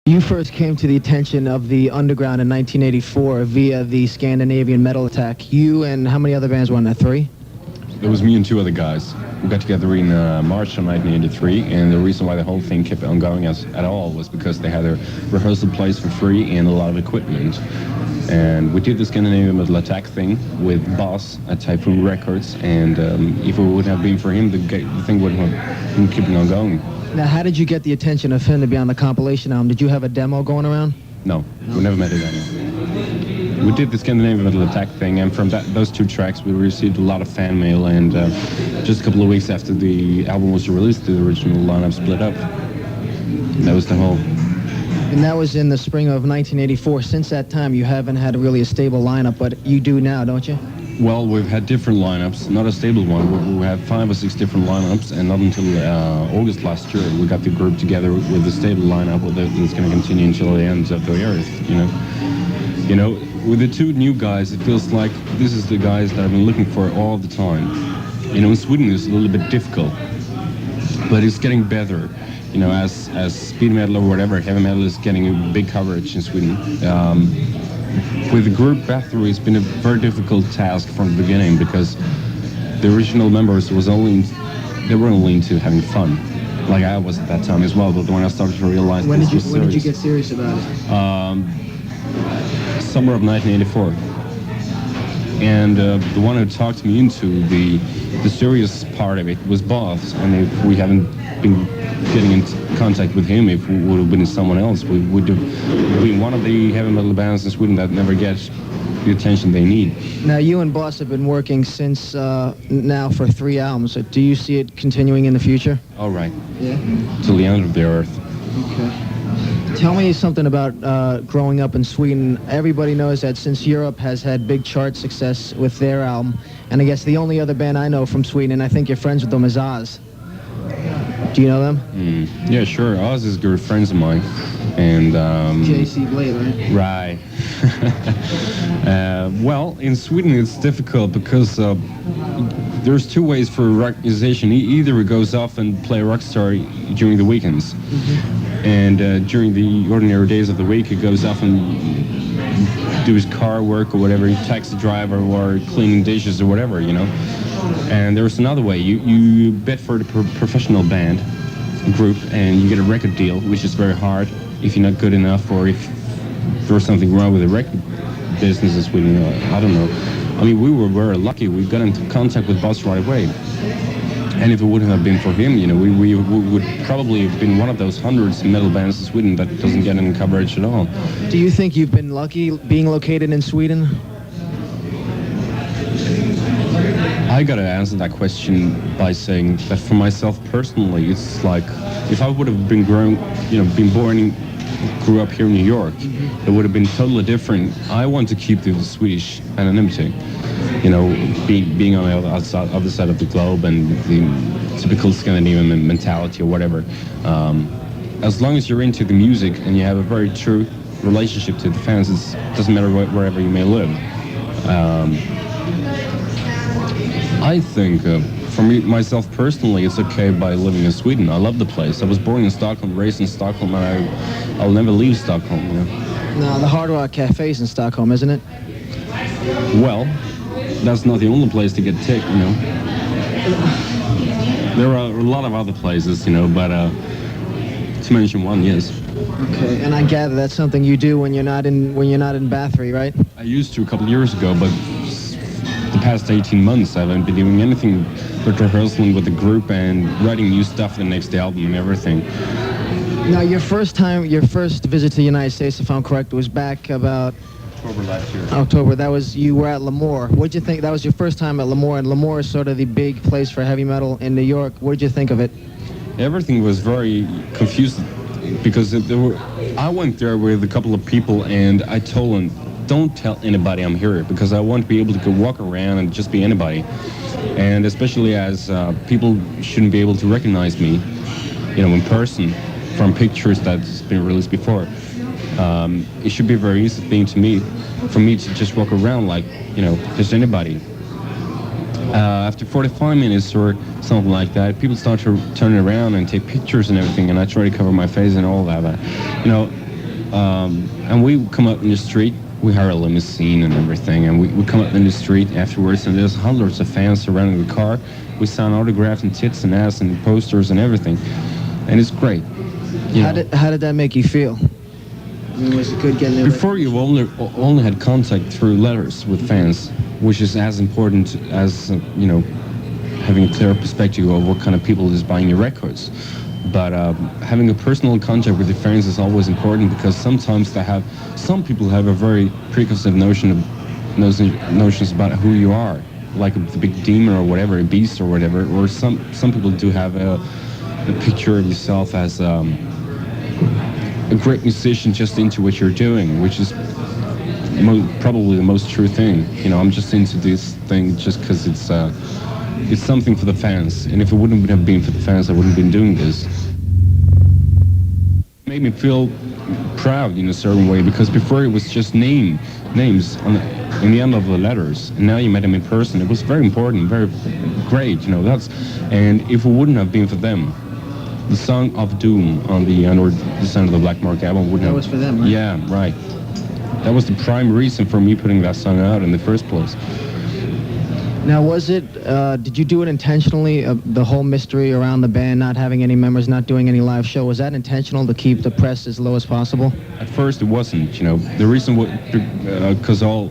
You first came to the attention of the underground in 1984 via the Scandinavian metal attack. You and how many other bands were on that? 3? It was me and 2 other guys. We got together in March of 1983, and the reason why the whole thing kept on going at all was because they had a rehearsal place for free and a lot of equipment. And we did the Scandinavian metal attack thing with Boss at Typhoon Records, and if it wouldn't have been for him, the thing wouldn't have been keeping on going. Now, how did you get the attention of him to be on the compilation album? Did you have a demo going around? No, we never met it anyone. We did the Scandinavian metal attack thing, and from those 2 tracks, we received a lot of fan mail, and just a couple of weeks after the album was released, the original lineup split up. That was the whole... And that was in the spring of 1984. Since that time, you haven't had really a stable lineup, but you do now, don't you? Well, we've had different lineups, not a stable one. We had 5 or 6 different lineups, and not until August last year we got the group together with a stable lineup that's going to continue until the ends of the earth. You know, with the 2 new guys, it feels like this is the guys that I've been looking for all the time. You know, in Sweden it's a little bit difficult, but it's getting better. You know, as speed metal or whatever, heavy metal is getting a big coverage in Sweden. With the group Bathory, it's been a very difficult task from the beginning because the original members were only into having fun, like I was at that time as well. But when I started to realize when did you get serious about it? Summer of 1984, and the one who talked me into the serious part of it was Boss. And if we haven't been getting in contact with him, if we would have been someone else, we would have been one of the heavy metal bands in Sweden that never gets the attention they need. Now, you and Boss have been working since now for 3 albums. So do you see it continuing in the future? All right. Yeah. Till the end of the earth. Okay. Tell me something about growing up in Sweden. Everybody knows that since Europe has had big chart success with their album, and I guess the only other band I know from Sweden, and I think you're friends with them, is Oz. Do you know them? Yeah, sure. Oz is good friends of mine. And J.C. Blade, right? Right. Well, in Sweden it's difficult because there's 2 ways for a rock musician. Either it goes off and play rock star during the weekends, and during the ordinary days of the week it goes off and do his car work or whatever, taxi driver or cleaning dishes or whatever, you know. And there's another way. You bet for the professional band group and you get a record deal, which is very hard if you're not good enough, or if there's something wrong with the record business in Sweden. I don't know. I mean, we were very lucky. We got into contact with Boss right away. And if it wouldn't have been for him, you know, we would probably have been one of those hundreds of metal bands in Sweden that doesn't get any coverage at all. Do you think you've been lucky being located in Sweden? I gotta answer that question by saying that for myself personally, it's like if I would have been born grew up here in New York, it would have been totally different. I want to keep the Swedish anonymity, you know, being on the other side of the globe and the typical Scandinavian mentality or whatever. As long as you're into the music and you have a very true relationship to the fans, it doesn't matter wherever you may live. I think, for me, myself personally, it's okay by living in Sweden. I love the place. I was born in Stockholm, raised in Stockholm, and I'll never leave Stockholm. You know? No, the Hard Rock Cafe's in Stockholm, isn't it? Well, that's not the only place to get ticked, you know. There are a lot of other places, you know, but to mention one, yes. Okay, and I gather that's something you do when you're not in Bathory, right? I used to a couple of years ago, but the past 18 months I haven't been doing anything but rehearsing with the group and writing new stuff for the next album and everything. Now, your first visit to the United States, if I'm correct, was back about October last year. October. You were at Lemoore. What'd you think? That was your first time at Lemoore, and Lemoore is sort of the big place for heavy metal in New York. What did you think of it? Everything was very confusing because I went there with a couple of people and I told them, don't tell anybody I'm here because I want to be able to go walk around and just be anybody. And especially as people shouldn't be able to recognize me, you know, in person from pictures that's been released before. It should be a very easy thing for me to just walk around like, you know, just anybody. After 45 minutes or something like that, people start to turn around and take pictures and everything, and I try to cover my face and all that. But, you know, And we would come out in the street. We hire a limousine and everything, and we come out in the street afterwards, and there's hundreds of fans surrounding the car. We sign autographs and tits and ass and posters and everything, and it's great. How did that make you feel? I mean, was it good getting there? Before, you only had contact through letters with fans, which is as important as having a clear perspective of what kind of people is buying your records. But having a personal contact with your fans is always important, because sometimes some people have a very preconceived notions about who you are, like the big demon or whatever, a beast or whatever. Or some people do have a picture of yourself as a great musician just into what you're doing, which is probably the most true thing. I'm just into this thing just because it's something for the fans, and if it wouldn't have been for the fans, I wouldn't have been doing this. It made me feel proud in a certain way, because before it was just names in the end of the letters, and now you met them in person. It was very important, very great, and if it wouldn't have been for them, the Song of Doom on the Descent of the Black Mark album wouldn't have... That was for them, right? Yeah, right. That was the prime reason for me putting that song out in the first place. Now, did you do it intentionally, the whole mystery around the band, not having any members, not doing any live show? Was that intentional to keep the press as low as possible? At first, it wasn't, The reason because the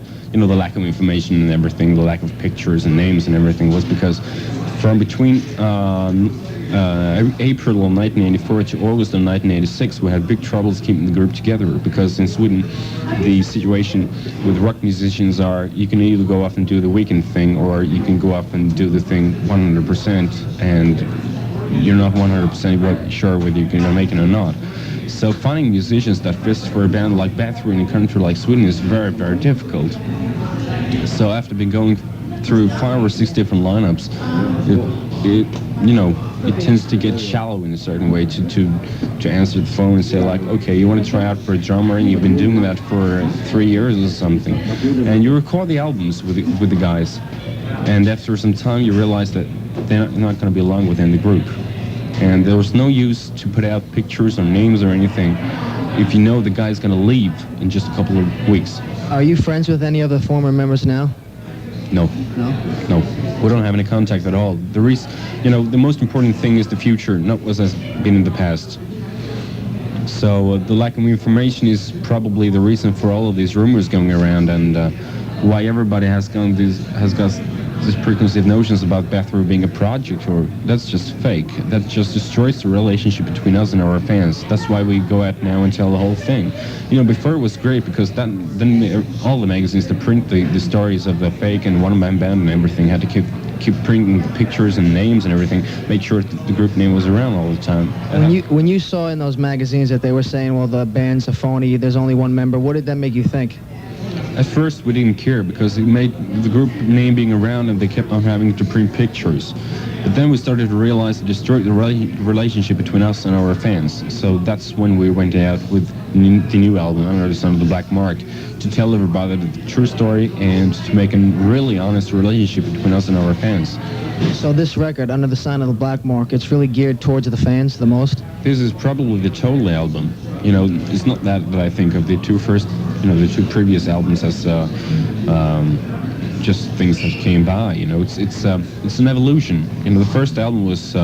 lack of information and everything, the lack of pictures and names and everything, was because from between April of 1984 to August of 1986, we had big troubles keeping the group together, because in Sweden, the situation with rock musicians are, you can either go off and do the weekend thing, or you can go off and do the thing 100%, and you're not 100% sure whether you're going to make it or not. So finding musicians that fit for a band like Bathory in a country like Sweden is very, very difficult. So after been going through 5 or 6 different lineups, it tends to get shallow in a certain way to answer the phone and say, like, okay, you want to try out for a drummer, and you've been doing that for 3 years or something, and you record the albums with the guys, and after some time you realize that they're not going to be along within the group, and there was no use to put out pictures or names or anything if you know the guy's going to leave in just a couple of weeks. Are you friends with any of the former members now? No. No? No. We don't have any contact at all. The most important thing is the future, not what has been in the past. So the lack of information is probably the reason for all of these rumors going around, and why everybody has got these preconceived notions about Bathory being a project, or that's just fake. That just destroys the relationship between us and our fans. That's why we go out now and tell the whole thing. Before it was great, because then all the magazines that print the stories of the fake and one-man band and everything had to keep printing the pictures and names and everything, make sure that the group name was around all the time. When you saw in those magazines that they were saying, well, the band's a phony, there's only one member, what did that make you think? At first, we didn't care, because it made the group name being around, and they kept on having to print pictures. But then we started to realize it destroyed the relationship between us and our fans. So that's when we went out with the new album, Under the Sun of the Black Mark, to tell everybody the true story and to make a really honest relationship between us and our fans. So this record, Under the Sign of the Black Mark, it's really geared towards the fans the most? This is probably the total album. It's not that I think of the two previous albums as just things that came by. It's an evolution. The first album was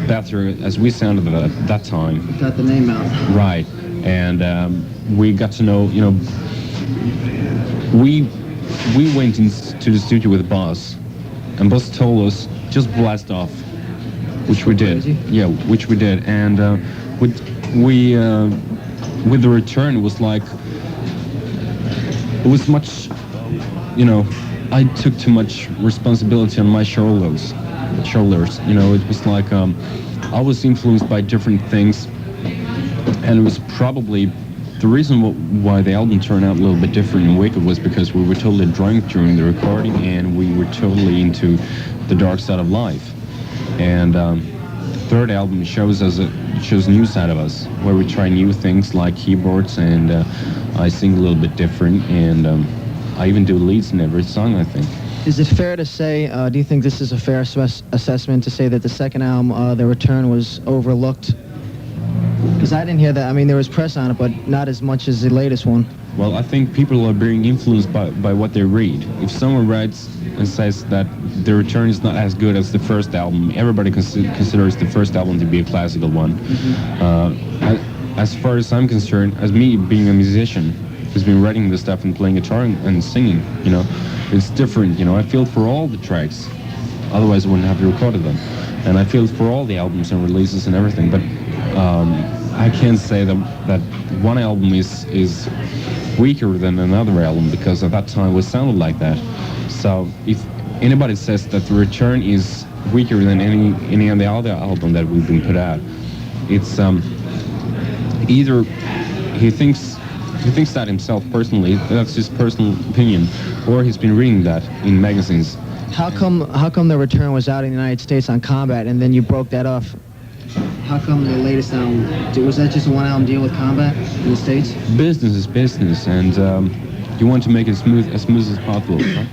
Bathory as we sounded at that time. Got the name out. Right, and we got to know. We went into the studio with Boss, and Boss told us just blast off, which we did. Crazy. Yeah, which we did, and with the return, it was like, it was much, I took too much responsibility on my shoulders. It was like, I was influenced by different things, and it was probably the reason why the album turned out a little bit different and wicked was because we were totally drunk during the recording, and we were totally into the dark side of life. And the third album shows a new side of us, where we try new things like keyboards, and I sing a little bit different, and I even do leads in every song, I think. Is it fair to say, do you think this is a fair assessment to say that the second album, The Return, was overlooked? Because Because I didn't hear that. I mean, there was press on it, but not as much as the latest one. Well, I think people are being influenced by what they read. If someone writes and says that The Return is not as good as the first album, everybody considers the first album to be a classical one. As far as I'm concerned, as me being a musician who's been writing this stuff and playing guitar and singing, it's different. I feel for all the tracks, otherwise I wouldn't have recorded them. And I feel for all the albums and releases and everything, but I can't say that one album is weaker than another album, because at that time it sounded like that. So if anybody says that The Return is weaker than any of the other album that we've been put out, it's either he thinks that himself personally, that's his personal opinion, or he's been reading that in magazines. How come The Return was out in the United States on Combat, and then you broke that off? How come the latest album, was that just a one-album deal with Combat in the States? Business is business, and you want to make it smooth as possible. Huh?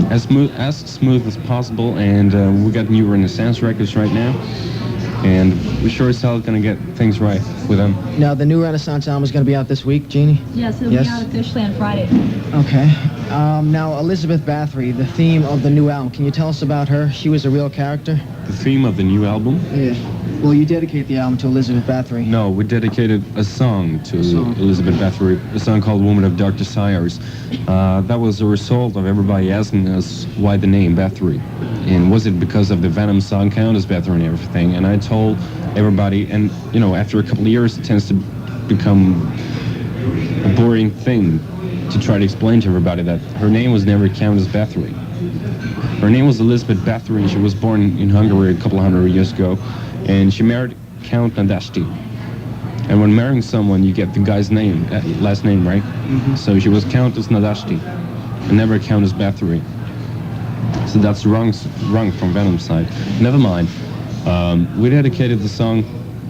As smooth as possible, and we got new Renaissance records right now, and we're sure as hell going to get things right with them. Now, the new Renaissance album is going to be out this week, Jeannie? Yes, it'll be out officially on Friday. Okay. Now, Elizabeth Bathory, the theme of the new album, can you tell us about her? She was a real character? The theme of the new album? Yeah. Well, you dedicate the album to Elizabeth Bathory. No, we dedicated a song to Elizabeth Bathory, a song called Woman of Dark Desires. That was a result of everybody asking us why the name Bathory. And was it because of the Venom song Countess Bathory and everything? And I told everybody, and after a couple of years it tends to become a boring thing to try to explain to everybody that her name was never Countess Bathory. Her name was Elizabeth Bathory. She was born in Hungary a couple of hundred years ago, and she married Count Nadashti. And when marrying someone, you get the guy's name, last name, right? Mm-hmm. So she was Countess Nadashti, and never Countess Bathory. So that's wrong from Venom's side. Never mind. We dedicated the song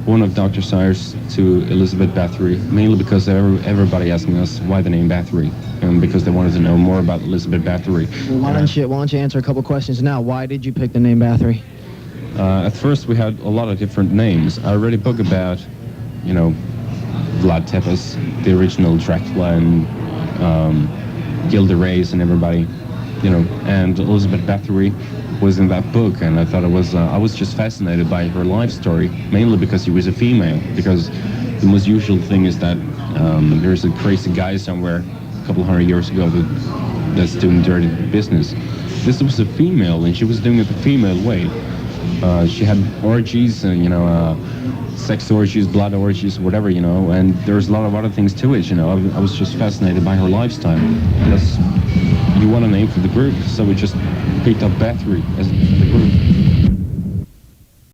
"One of Dr. Sires" to Elizabeth Bathory, mainly because everybody asking us why the name Bathory, and because they wanted to know more about Elizabeth Bathory. Well, why don't you answer a couple questions now? Why did you pick the name Bathory? At first, we had a lot of different names. I read a book about, Vlad Tepes, the original Dracula, and Gilda Reyes and everybody, and Elizabeth Bathory was in that book, and I thought I was just fascinated by her life story, mainly because she was a female, because the most usual thing is that there's a crazy guy somewhere a couple hundred years ago that's doing dirty business. This was a female, and she was doing it the female way. She had orgies and, sex orgies, blood orgies, whatever, and there's a lot of other things to it, I was just fascinated by her lifestyle. And you want a name for the group, so we just picked up Bathory as the group.